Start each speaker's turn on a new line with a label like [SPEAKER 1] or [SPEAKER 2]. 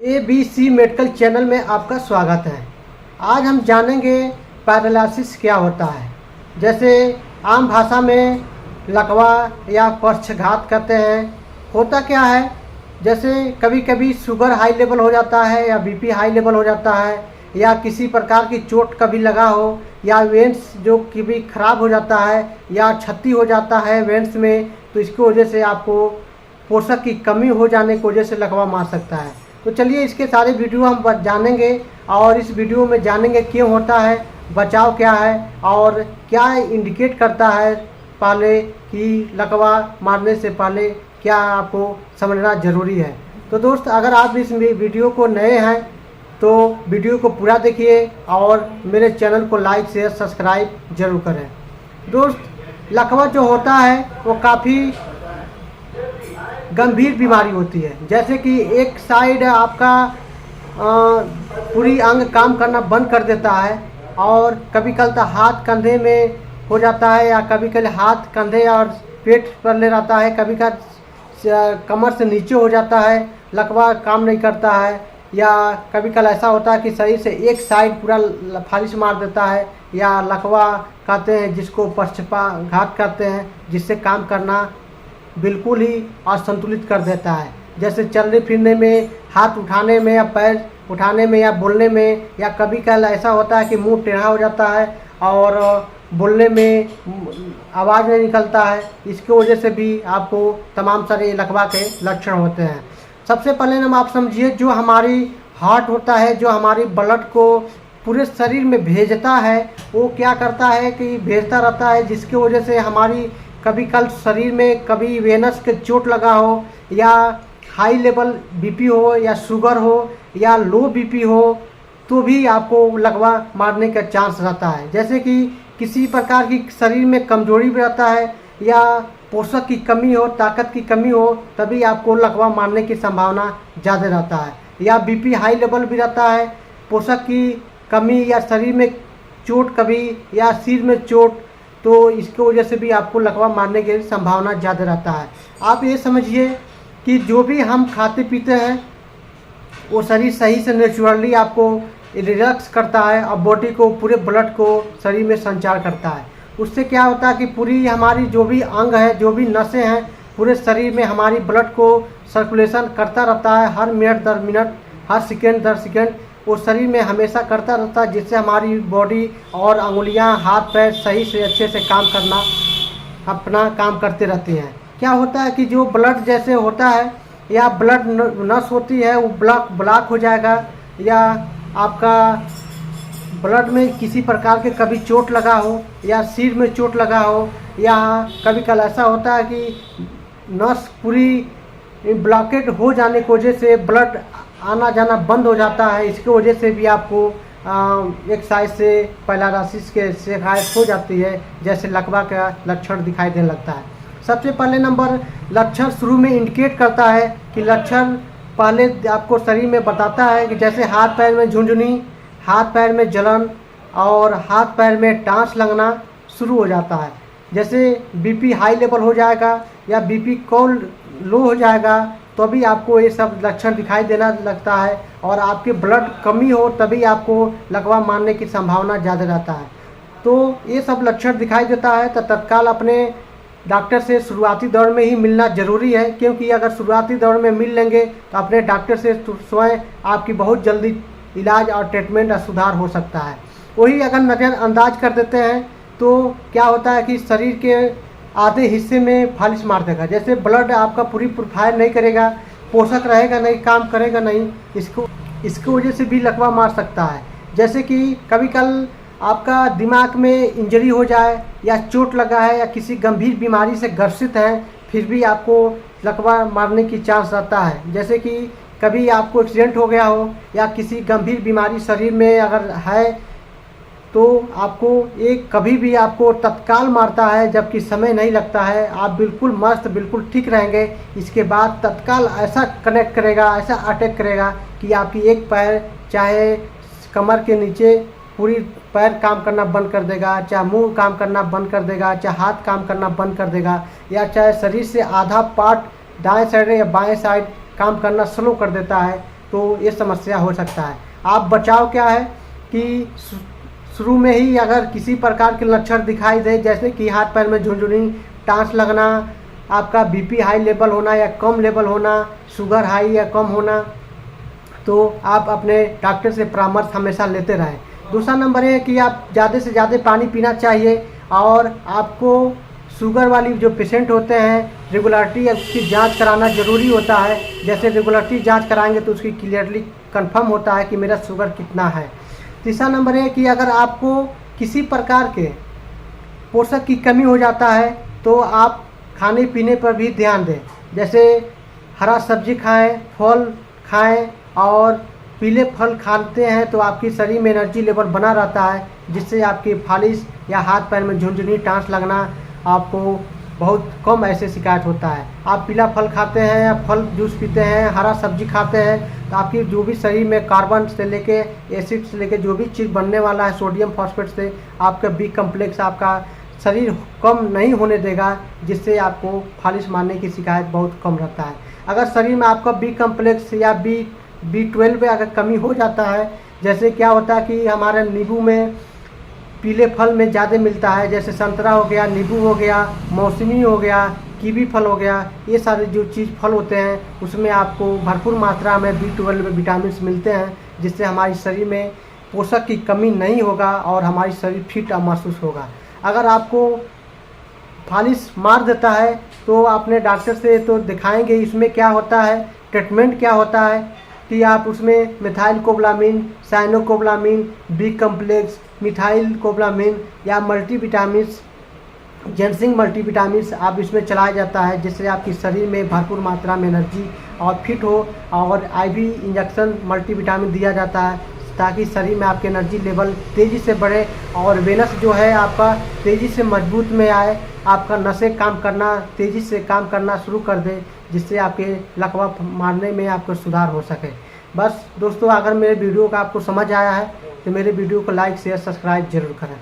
[SPEAKER 1] ABC medical channel में आपका स्वागत है। आज हम जानेंगे पैरालिसिस क्या होता है। जैसे आम भाषा में लकवा या पक्षघात कहते हैं। होता क्या है, जैसे कभी कभी शुगर हाई लेवल हो जाता है या बीपी हाई लेवल हो जाता है या किसी प्रकार की चोट कभी लगा हो या वेंस जो कभी ख़राब हो जाता है या क्षति हो जाता है वेंस में, तो इसकी वजह से आपको पोषक की कमी हो जाने की वजह से लकवा मार सकता है। तो चलिए इसके सारे वीडियो हम जानेंगे और इस वीडियो में जानेंगे क्यों होता है, बचाव क्या है और क्या इंडिकेट करता है पहले कि लकवा मारने से पहले क्या आपको समझना ज़रूरी है। तो दोस्त, अगर आप इस वीडियो को नए हैं तो वीडियो को पूरा देखिए और मेरे चैनल को लाइक शेयर सब्सक्राइब जरूर करें। दोस्त, लकवा जो होता है वो काफ़ी गंभीर बीमारी होती है। जैसे कि एक साइड आपका पूरी अंग काम करना बंद कर देता है और कभी कल तो हाथ कंधे में हो जाता है या कभी कल हाथ कंधे और पेट पर ले रहता है, कभी कल कमर से नीचे हो जाता है, लकवा काम नहीं करता है या कभी कल ऐसा होता है कि शरीर से एक साइड पूरा फालिश मार देता है या लकवा कहते हैं जिसको पक्षघात कहते हैं, जिससे काम करना बिल्कुल ही असंतुलित कर देता है। जैसे चलने फिरने में, हाथ उठाने में या पैर उठाने में या बोलने में, या कभी कल ऐसा होता है कि मुंह टेढ़ा हो जाता है और बोलने में आवाज़ नहीं निकलता है। इसकी वजह से भी आपको तमाम सारे लकवा के लक्षण होते हैं। सबसे पहले हम आप समझिए, जो हमारी हार्ट होता है, जो हमारी ब्लड को पूरे शरीर में भेजता है, वो क्या करता है कि भेजता रहता है, जिसकी वजह से हमारी कभी कल शरीर में कभी वेनस के चोट लगा हो या हाई लेवल बीपी हो या शुगर हो या लो बीपी हो तो भी आपको लकवा मारने का चांस रहता है। जैसे कि किसी प्रकार की शरीर में कमजोरी भी रहता है या पोषक की कमी हो, ताकत की कमी हो, तभी आपको लकवा मारने की संभावना ज़्यादा रहता है। या बीपी हाई लेवल भी रहता है, पोषक की कमी या शरीर में चोट कभी या सिर में चोट, तो इसकी वजह से भी आपको लकवा मारने की संभावना ज़्यादा रहता है। आप ये समझिए कि जो भी हम खाते पीते हैं वो शरीर सही से नेचुरली आपको रिलैक्स करता है और बॉडी को, पूरे ब्लड को शरीर में संचार करता है। उससे क्या होता है कि पूरी हमारी जो भी अंग है, जो भी नसें हैं, पूरे शरीर में हमारी ब्लड को सर्कुलेशन करता रहता है हर मिनट दर मिनट, हर सेकेंड दर सेकेंड, वो शरीर में हमेशा करता रहता है, जिससे हमारी बॉडी और अंगुलियां, हाथ पैर सही से अच्छे से काम करना, अपना काम करते रहती हैं। क्या होता है कि जो ब्लड जैसे होता है या ब्लड नस होती है वो ब्लॉक हो जाएगा या आपका ब्लड में किसी प्रकार के कभी चोट लगा हो या सिर में चोट लगा हो या कभी कल ऐसा होता है कि नस पूरी ब्लॉकेट हो जाने की वजह से ब्लड आना जाना बंद हो जाता है। इसकी वजह से भी आपको एक साइड से पैरालिसिस के शिकायत हो जाती है, जैसे लकवा का लक्षण दिखाई देने लगता है। सबसे पहले नंबर लक्षण शुरू में इंडिकेट करता है कि लक्षण पहले आपको शरीर में बताता है कि जैसे हाथ पैर में झुंझुनी, हाथ पैर में जलन और हाथ पैर में टांस लगना शुरू हो जाता है। जैसे बीपी हाई लेवल हो जाएगा या बीपी कम लो हो जाएगा तो भी आपको ये सब लक्षण दिखाई देना लगता है और आपके ब्लड कमी हो तभी आपको लकवा मारने की संभावना ज़्यादा रहता है। तो ये सब लक्षण दिखाई देता है तो तत्काल अपने डॉक्टर से शुरुआती दौर में ही मिलना ज़रूरी है, क्योंकि अगर शुरुआती दौर में मिल लेंगे तो अपने डॉक्टर से स्वयं आपकी बहुत जल्दी इलाज और ट्रीटमेंट और सुधार हो सकता है। वही अगर नज़रअंदाज कर देते हैं तो क्या होता है कि शरीर के आधे हिस्से में फालिश मार देगा। जैसे ब्लड आपका पूरी प्रोफाइल नहीं करेगा, पोषक रहेगा नहीं, काम करेगा नहीं, इसकी वजह से भी लकवा मार सकता है। जैसे कि कभी कल आपका दिमाग में इंजरी हो जाए या चोट लगा है या किसी गंभीर बीमारी से ग्रसित है, फिर भी आपको लकवा मारने की चांस रहता है। जैसे कि कभी आपको एक्सीडेंट हो गया हो या किसी गंभीर बीमारी शरीर में अगर है तो आपको एक कभी भी आपको तत्काल मारता है, जबकि समय नहीं लगता है। आप बिल्कुल मस्त, बिल्कुल ठीक रहेंगे, इसके बाद तत्काल ऐसा कनेक्ट करेगा, ऐसा अटैक करेगा कि आपकी एक पैर चाहे कमर के नीचे पूरी पैर काम करना बंद कर देगा, चाहे मुंह काम करना बंद कर देगा, चाहे हाथ काम करना बंद कर देगा, या चाहे शरीर से आधा पार्ट दाएं साइड या बाएं साइड काम करना स्लो कर देता है। तो ये समस्या हो सकता है। आप बचाव क्या है कि शुरू में ही अगर किसी प्रकार के लक्षण दिखाई दे, जैसे कि हाथ पैर में झुनझुनी, टांस लगना, आपका बीपी हाई लेवल होना या कम लेवल होना, शुगर हाई या कम होना, तो आप अपने डॉक्टर से परामर्श हमेशा लेते रहें। दूसरा नंबर है कि आप ज़्यादा से ज़्यादा पानी पीना चाहिए और आपको शुगर वाली जो पेशेंट होते हैं रेगुलरिटी उसकी जांच कराना ज़रूरी होता है। जैसे रेगुलरिटी जांच कराएंगे तो उसकी क्लियरली कंफर्म होता है कि मेरा शुगर कितना है। तीसरा नंबर है कि अगर आपको किसी प्रकार के पोषक की कमी हो जाता है तो आप खाने पीने पर भी ध्यान दें। जैसे हरा सब्जी खाएं, फल खाएं और पीले फल खाते हैं तो आपकी शरीर में एनर्जी लेवल बना रहता है, जिससे आपकी फालिश या हाथ पैर में झुनझुनी, टांस लगना आपको बहुत कम ऐसे शिकायत होता है। आप पीला फल खाते हैं या फल जूस पीते हैं, हरा सब्जी खाते हैं तो आपकी जो भी शरीर में कार्बन से लेके एसिड से लेके जो भी चीज़ बनने वाला है सोडियम फॉस्फेट से आपका बी कम्प्लेक्स आपका शरीर कम नहीं होने देगा, जिससे आपको फालिश मारने की शिकायत बहुत कम रहता है। अगर शरीर में आपका बी कम्प्लेक्स या B12 में अगर कमी हो जाता है, जैसे क्या होता है कि हमारे नींबू में पीले फल में ज़्यादा मिलता है, जैसे संतरा हो गया, नींबू हो गया, मौसमी हो गया, कीवी फल हो गया, ये सारे जो चीज़ फल होते हैं उसमें आपको भरपूर मात्रा में B12 विटामिन मिलते हैं, जिससे हमारे शरीर में पोषक की कमी नहीं होगा और हमारी शरीर फिट महसूस होगा। अगर आपको फालिश मार देता है तो अपने डॉक्टर से तो दिखाएंगे इसमें क्या होता है, ट्रीटमेंट क्या होता है कि आप उसमें मिथाइल कोबलामिन, साइनोकोबलामिन, बी कम्प्लेक्स, मिथाइल कोबलामिन या मल्टीविटामिन, जेंसिंग मल्टीविटामिन आप इसमें चलाया जाता है, जिससे आपकी शरीर में भरपूर मात्रा में एनर्जी और फिट हो। और IV इंजेक्शन मल्टीविटामिन दिया जाता है ताकि शरीर में आपके एनर्जी लेवल तेज़ी से बढ़े और वेनस जो है आपका तेज़ी से मजबूत में आए, आपका नसें काम करना तेज़ी से काम करना शुरू कर दे, जिससे आपके लकवा मारने में आपको सुधार हो सके। बस दोस्तों, अगर मेरे वीडियो का आपको समझ आया है तो मेरे वीडियो को लाइक शेयर सब्सक्राइब जरूर करें।